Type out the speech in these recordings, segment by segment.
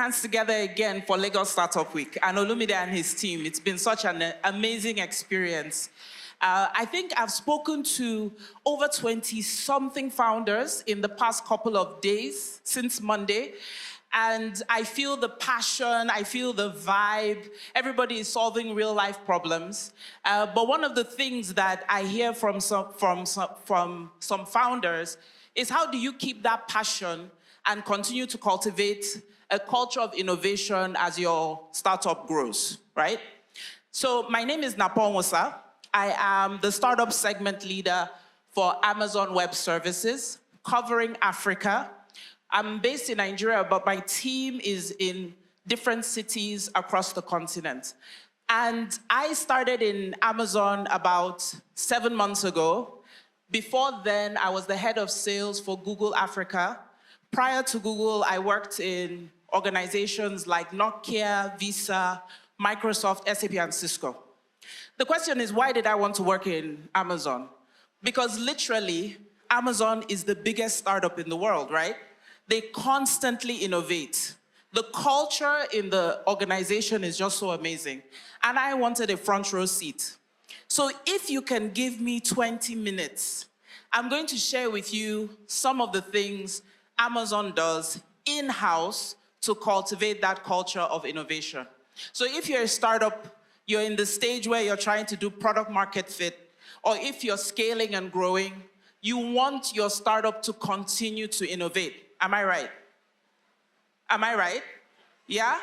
hands together again for Lagos Startup Week and Olumide and his team. It's been such an amazing experience. I think I've spoken to over 20-something founders in the past couple of days since Monday. And I feel the passion, I feel the vibe. Everybody is solving real life problems. But one of the things that I hear from some founders is, how do you keep that passion and continue to cultivate a culture of innovation as your startup grows, right? So my name is Napa Onwusah. I am the startup segment leader for Amazon Web Services, covering Africa. I'm based in Nigeria, but my team is in different cities across the continent. And I started in Amazon about 7 months ago. Before then, I was the head of sales for Google Africa. Prior to Google, I worked in organizations like Nokia, Visa, Microsoft, SAP, and Cisco. The question is, why did I want to work in Amazon? Because literally, Amazon is the biggest startup in the world, right? They constantly innovate. The culture in the organization is just so amazing. And I wanted a front row seat. So if you can give me 20 minutes, I'm going to share with you some of the things Amazon does in-house to cultivate that culture of innovation. So if you're a startup, you're in the stage where you're trying to do product market fit, or if you're scaling and growing, you want your startup to continue to innovate. Am I right? Am I right? Yeah?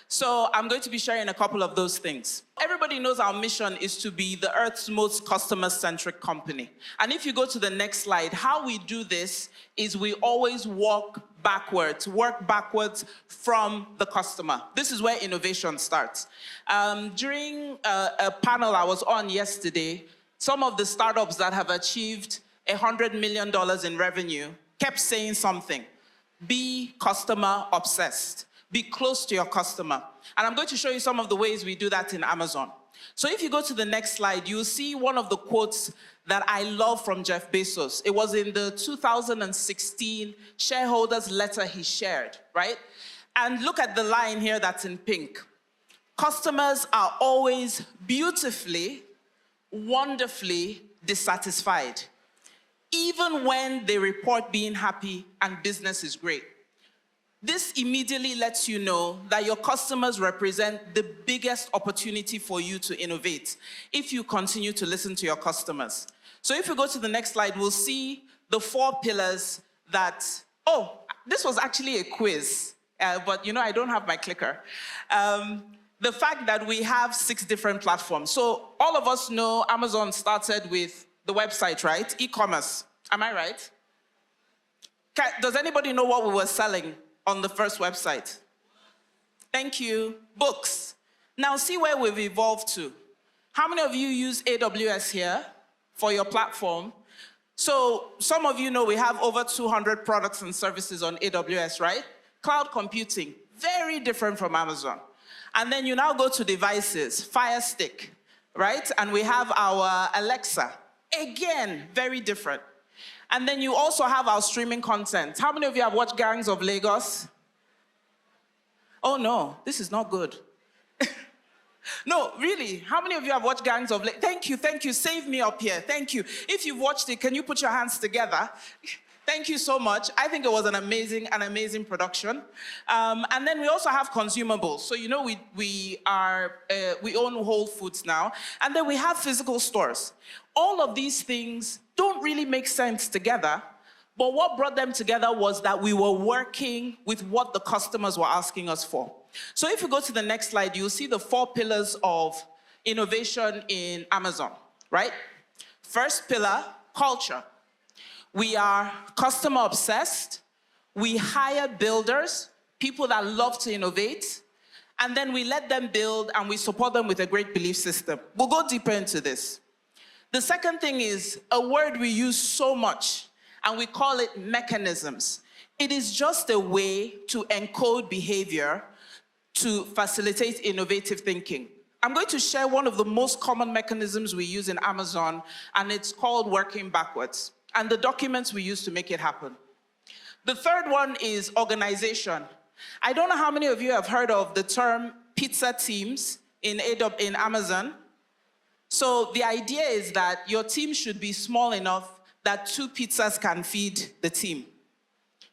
So I'm going to be sharing a couple of those things. Everybody knows our mission is to be the Earth's most customer-centric company. And if you go to the next slide, how we do this is we always work backwards from the customer. This is where innovation starts. During a panel I was on yesterday, some of the startups that have achieved $100 million in revenue kept saying something. Be customer obsessed. Be close to your customer. And I'm going to show you some of the ways we do that in Amazon. So if you go to the next slide, you'll see one of the quotes that I love from Jeff Bezos. It was in the 2016 shareholders letter he shared, right? And look at the line here that's in pink. Customers are always beautifully, wonderfully dissatisfied, even when they report being happy and business is great. This immediately lets you know that your customers represent the biggest opportunity for you to innovate if you continue to listen to your customers. So if you go to the next slide, we'll see the 4 pillars that, oh, this was actually a quiz, but you know, I don't have my clicker. The fact that we have 6 different platforms. So all of us know Amazon started with the website, right? E-commerce. Am I right? Does anybody know what we were selling on the first website? Thank you. Books. Now see where we've evolved to. How many of you use AWS here for your platform? So some of you know we have over 200 products and services on AWS, right? Cloud computing, very different from Amazon. And then you now go to devices, Fire Stick, right? And we have our Alexa. Again, very different. And then you also have our streaming content. How many of you have watched Gangs of Lagos? Oh no, this is not good. No, really, how many of you have watched Gangs of Lagos? Thank you, save me up here, thank you. If you've watched it, can you put your hands together? Thank you so much. I think it was an amazing production. And then we also have consumables. So you know we own Whole Foods now. And then we have physical stores. All of these things don't really make sense together. But what brought them together was that we were working with what the customers were asking us for. So if you go to the next slide, you'll see the 4 pillars of innovation in Amazon, right? First pillar, culture. We are customer obsessed. We hire builders, people that love to innovate, and then we let them build and we support them with a great belief system. We'll go deeper into this. The second thing is a word we use so much, and we call it mechanisms. It is just a way to encode behavior to facilitate innovative thinking. I'm going to share one of the most common mechanisms we use in Amazon, and it's called working backwards, and the documents we use to make it happen. The third one is organization. I don't know how many of you have heard of the term pizza teams in Amazon. So the idea is that your team should be small enough that 2 pizzas can feed the team.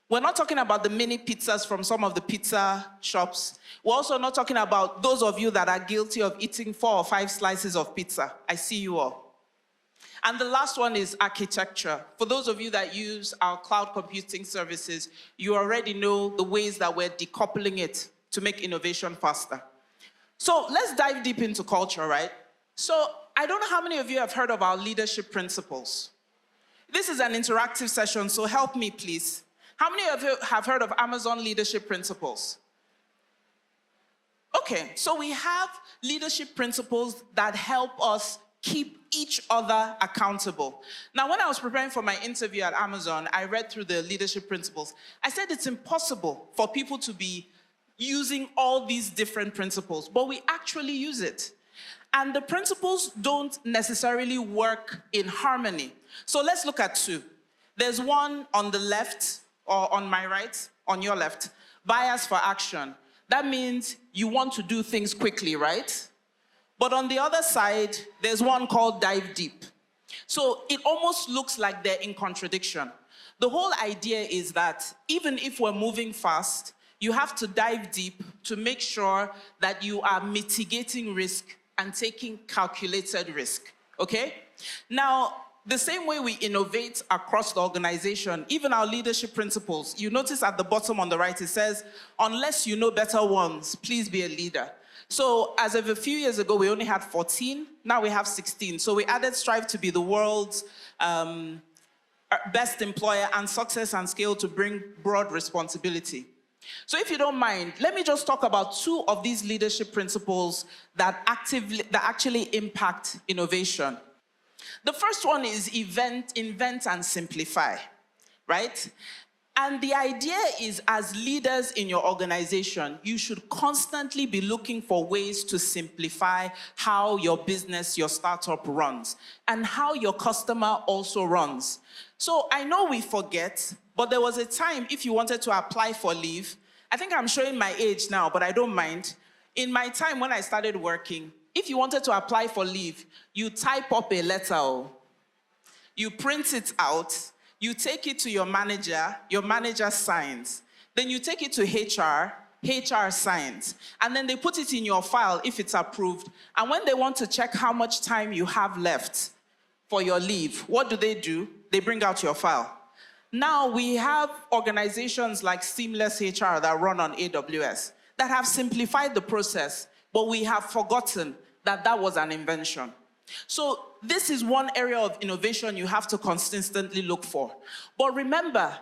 We're not talking about the mini pizzas from some of the pizza shops. We're also not talking about those of you that are guilty of eating 4 or 5 slices of pizza. I see you all. And the last one is architecture. For those of you that use our cloud computing services, you already know the ways that we're decoupling it to make innovation faster. So let's dive deep into culture, right? So I don't know how many of you have heard of our leadership principles. This is an interactive session, so help me, please. How many of you have heard of Amazon leadership principles? Okay, so we have leadership principles that help us keep each other accountable. Now, when I was preparing for my interview at Amazon, I read through the leadership principles. I said it's impossible for people to be using all these different principles, but we actually use it. And the principles don't necessarily work in harmony. So let's look at 2. There's one on the left, or on my right, on your left, bias for action. That means you want to do things quickly, right? But on the other side, there's one called dive deep. So it almost looks like they're in contradiction. The whole idea is that even if we're moving fast, you have to dive deep to make sure that you are mitigating risk and taking calculated risk, okay? Now, the same way we innovate across the organization, even our leadership principles, you notice at the bottom on the right, it says, unless you know better ones, please be a leader. So as of a few years ago, we only had 14, now we have 16. So we added strive to be the world's best employer and success and scale to bring broad responsibility. So if you don't mind, let me just talk about 2 of these leadership principles that actually impact innovation. The first one is invent and simplify, right? And the idea is, as leaders in your organization, you should constantly be looking for ways to simplify how your business, your startup runs, and how your customer also runs. So I know we forget, but there was a time if you wanted to apply for leave, I think I'm showing my age now, but I don't mind. In my time when I started working, if you wanted to apply for leave, you type up a letter, you print it out, you take it to your manager signs. Then you take it to HR signs. And then they put it in your file if it's approved. And when they want to check how much time you have left for your leave, what do? They bring out your file. Now we have organizations like Seamless HR that run on AWS that have simplified the process, but we have forgotten that that was an invention. So this is one area of innovation you have to consistently look for. But remember,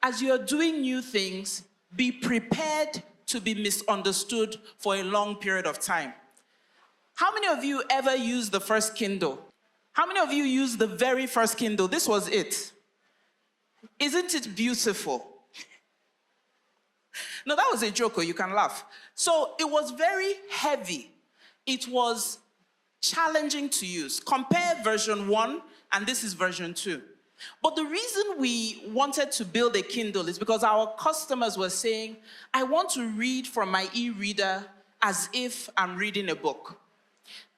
as you're doing new things, be prepared to be misunderstood for a long period of time. How many of you ever used the first Kindle? How many of you used the very first Kindle? This was it. Isn't it beautiful? No, that was a joke, you can laugh. So it was very heavy. It was challenging to use. Compare version 1, and this is version 2. But the reason we wanted to build a Kindle is because our customers were saying, I want to read from my e-reader as if I'm reading a book.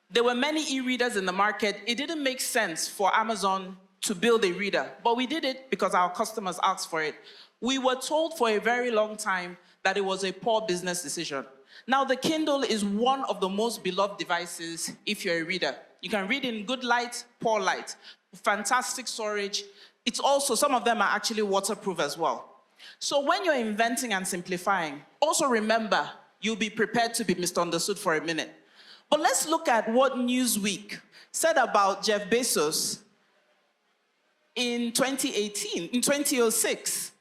There were many e-readers in the market. It didn't make sense for Amazon to build a reader, but we did it because our customers asked for it. We were told for a very long time that it was a poor business decision. Now, the Kindle is one of the most beloved devices if you're a reader. You can read in good light, poor light, fantastic storage. It's also, some of them are actually waterproof as well. So when you're inventing and simplifying, also remember, you'll be prepared to be misunderstood for a minute. But let's look at what Newsweek said about Jeff Bezos in 2006.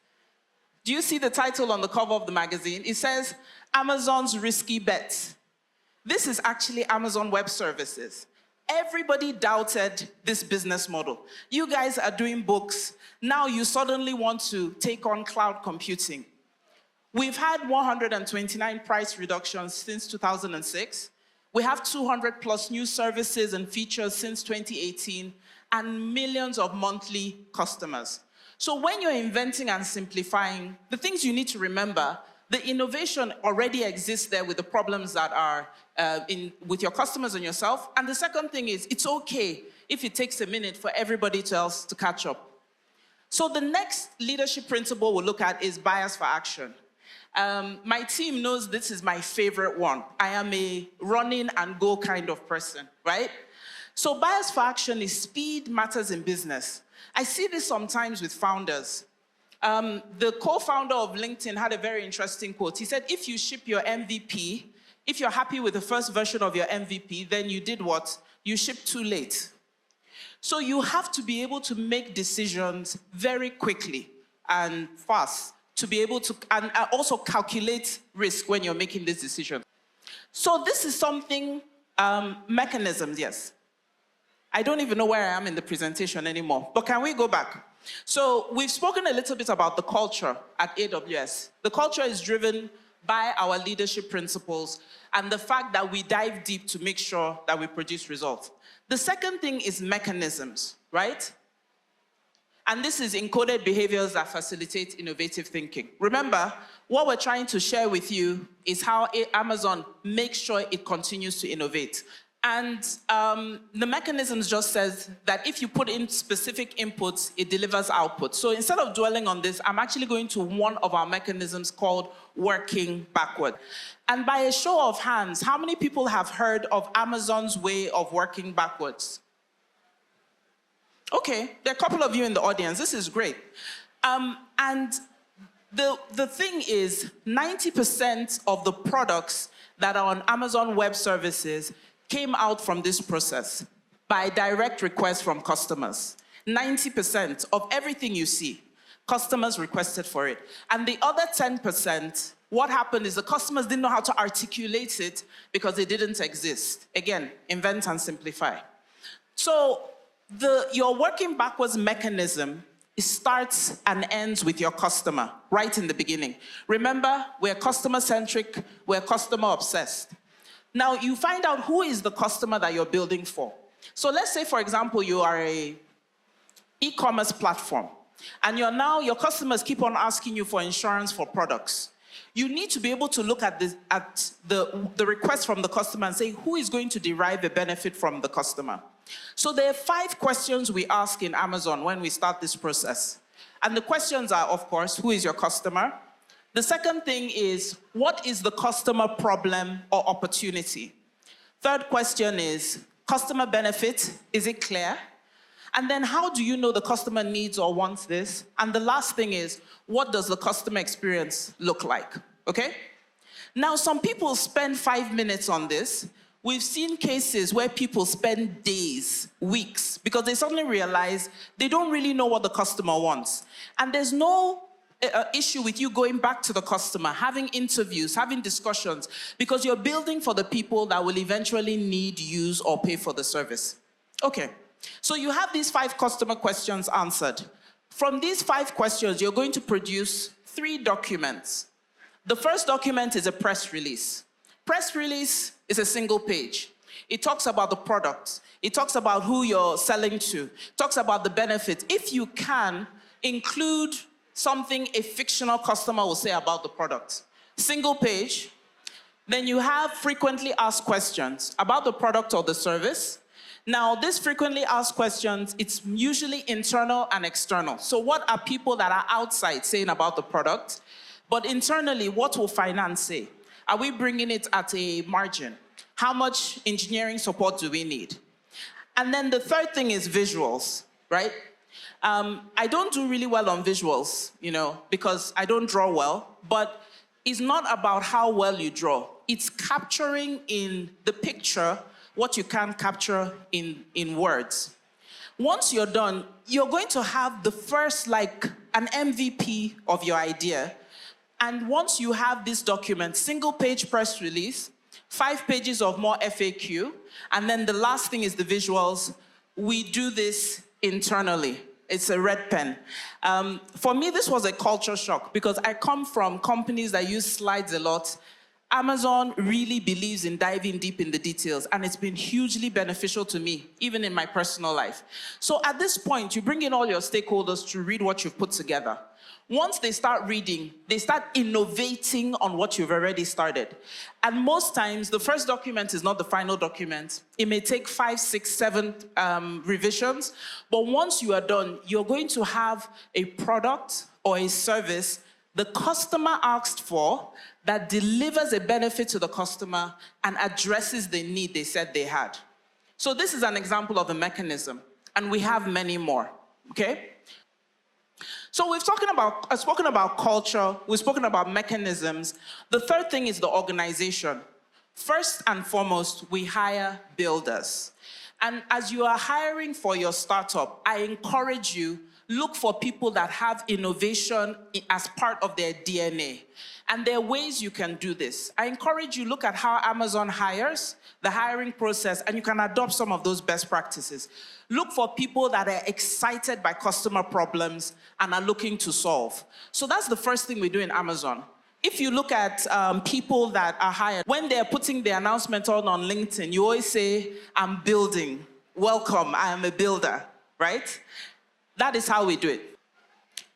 Do you see the title on the cover of the magazine? It says, Amazon's risky bet. This is actually Amazon Web Services. Everybody doubted this business model. You guys are doing books. Now you suddenly want to take on cloud computing. We've had 129 price reductions since 2006. We have 200 plus new services and features since 2018 and millions of monthly customers. So when you're inventing and simplifying, the things you need to remember the innovation already exists there with the problems that are with your customers and yourself. And the second thing is, it's okay if it takes a minute for everybody else to catch up. So the next leadership principle we'll look at is bias for action. My team knows this is my favorite one. I am a running and go kind of person, right? So bias for action is speed matters in business. I see this sometimes with founders. The co-founder of LinkedIn had a very interesting quote. He said, if you ship your MVP, if you're happy with the first version of your MVP, then you did what? You shipped too late. So you have to be able to make decisions very quickly and fast to be able to, and also calculate risk when you're making this decision. So this is something, mechanisms, yes. I don't even know where I am in the presentation anymore, but can we go back? So we've spoken a little bit about the culture at AWS. The culture is driven by our leadership principles and the fact that we dive deep to make sure that we produce results. The second thing is mechanisms, right? And this is encoded behaviors that facilitate innovative thinking. Remember, what we're trying to share with you is how Amazon makes sure it continues to innovate. And the mechanisms just says that if you put in specific inputs, it delivers output. So instead of dwelling on this, I'm actually going to one of our mechanisms called working backward. And by a show of hands, how many people have heard of Amazon's way of working backwards? Okay, there are a couple of you in the audience. This is great. And the thing is, 90% of the products that are on Amazon Web Services came out from this process by direct request from customers. 90% of everything you see, customers requested for it. And the other 10%, what happened is the customers didn't know how to articulate it because it didn't exist. Again, invent and simplify. So your working backwards mechanism, it starts and ends with your customer right in the beginning. Remember, we're customer-centric, we're customer-obsessed. Now, you find out who is the customer that you're building for. So let's say, for example, you are an e-commerce platform, and your customers keep on asking you for insurance for products. You need to be able to look at the request from the customer and say, who is going to derive a benefit from the customer? So there are 5 questions we ask in Amazon when we start this process. And the questions are, of course, who is your customer? The second thing is, what is the customer problem or opportunity? Third question is, customer benefit, is it clear? And then how do you know the customer needs or wants this? And the last thing is, what does the customer experience look like? Okay? Now, some people spend 5 minutes on this. We've seen cases where people spend days, weeks, because they suddenly realize they don't really know what the customer wants. And there's no issue with you going back to the customer, having interviews, having discussions, because you're building for the people that will eventually need, use, or pay for the service. Okay, so you have these 5 customer questions answered. From these 5 questions, you're going to produce 3 documents. The first document is a press release. Press release is a single page. It talks about the product. It talks about who you're selling to. It talks about the benefits. If you can, include something a fictional customer will say about the product. Single page. Then you have frequently asked questions about the product or the service. Now, these frequently asked questions, it's usually internal and external. So what are people that are outside saying about the product? But internally, what will finance say? Are we bringing it at a margin? How much engineering support do we need? And then the third thing is visuals, right? I don't do really well on visuals, because I don't draw well, but it's not about how well you draw. It's capturing in the picture what you can capture in words. Once you're done, you're going to have the first, an MVP of your idea. And once you have this document, single page press release, 5 pages of more FAQ, and then the last thing is the visuals. We do this internally. It's a red pen. For me, this was a culture shock because I come from companies that use slides a lot. Amazon really believes in diving deep in the details, and it's been hugely beneficial to me, even in my personal life. So at this point, you bring in all your stakeholders to read what you've put together. Once they start reading, they start innovating on what you've already started. And most times, the first document is not the final document. It may take 5, 6, 7 revisions, but once you are done, you're going to have a product or a service the customer asked for that delivers a benefit to the customer and addresses the need they said they had. So this is an example of a mechanism, and we have many more, okay? So we've spoken about culture, we've spoken about mechanisms. The third thing is the organization. First and foremost, we hire builders. And as you are hiring for your startup, I encourage you, look for people that have innovation as part of their DNA. And there are ways you can do this. I encourage you, look at how Amazon hires, the hiring process, and you can adopt some of those best practices. Look for people that are excited by customer problems and are looking to solve. So that's the first thing we do in Amazon. If you look at people that are hired, when they're putting the announcement on LinkedIn, you always say, I'm building. Welcome, I am a builder, right? That is how we do it.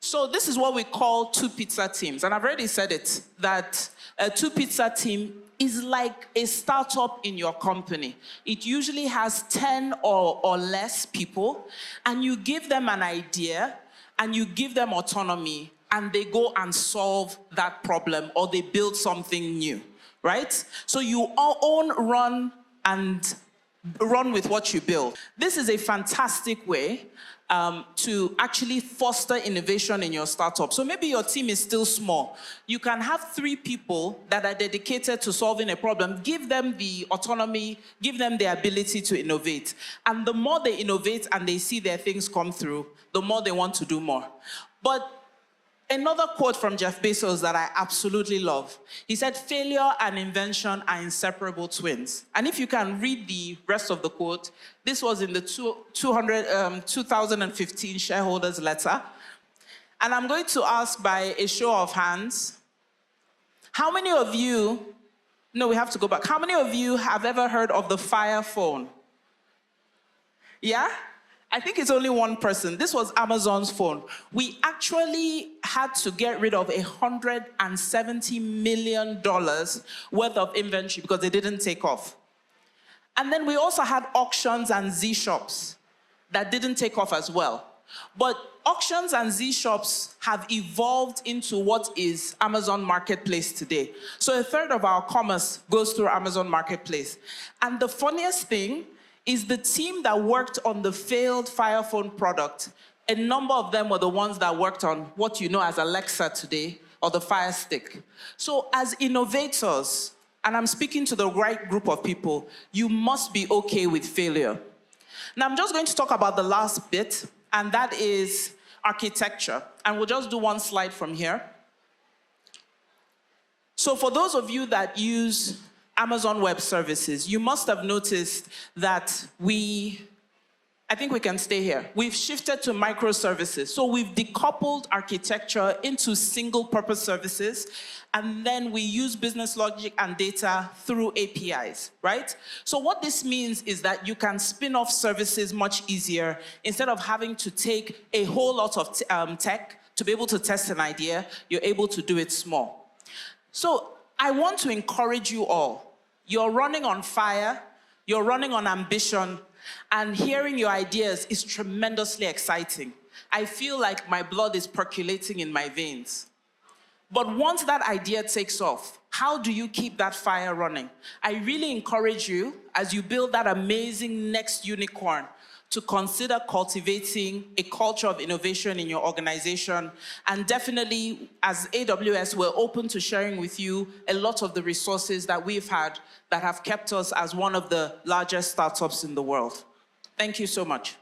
So this is what we call two pizza teams. And I've already said it, that a two pizza team is like a startup in your company. It usually has 10 or less people, and you give them an idea, and you give them autonomy, and they go and solve that problem, or they build something new, right? So you own, run, and run with what you build. This is a fantastic way to actually foster innovation in your startup. So maybe your team is still small. You can have 3 people that are dedicated to solving a problem. Give them the autonomy, give them the ability to innovate. And the more they innovate and they see their things come through, the more they want to do more. But another quote from Jeff Bezos that I absolutely love. He said, failure and invention are inseparable twins. And if you can read the rest of the quote, this was in the 2015 shareholders letter. And I'm going to ask by a show of hands, how many of you, no, we have to go back. How many of you have ever heard of the Fire phone? Yeah? I think it's only one person. This was Amazon's phone. We actually had to get rid of $170 million worth of inventory because they didn't take off. And then we also had auctions and Z-shops that didn't take off as well. But auctions and Z-shops have evolved into what is Amazon Marketplace today. So 1/3 of our commerce goes through Amazon Marketplace. And the funniest thing is the team that worked on the failed Fire phone product, a number of them were the ones that worked on what you know as Alexa today, or the Fire Stick. So as innovators, and I'm speaking to the right group of people, you must be okay with failure. Now I'm just going to talk about the last bit, and that is architecture. And we'll just do one slide from here. So for those of you that use Amazon Web Services, you must have noticed that I think we can stay here. We've shifted to microservices. So we've decoupled architecture into single-purpose services, and then we use business logic and data through APIs, right? So what this means is that you can spin off services much easier. Instead of having to take a whole lot of tech to be able to test an idea, you're able to do it small. So I want to encourage you all. You're running on fire, you're running on ambition, and hearing your ideas is tremendously exciting. I feel like my blood is percolating in my veins. But once that idea takes off, how do you keep that fire running? I really encourage you, as you build that amazing next unicorn, to consider cultivating a culture of innovation in your organization. And definitely, as AWS, we're open to sharing with you a lot of the resources that we've had that have kept us as one of the largest startups in the world. Thank you so much.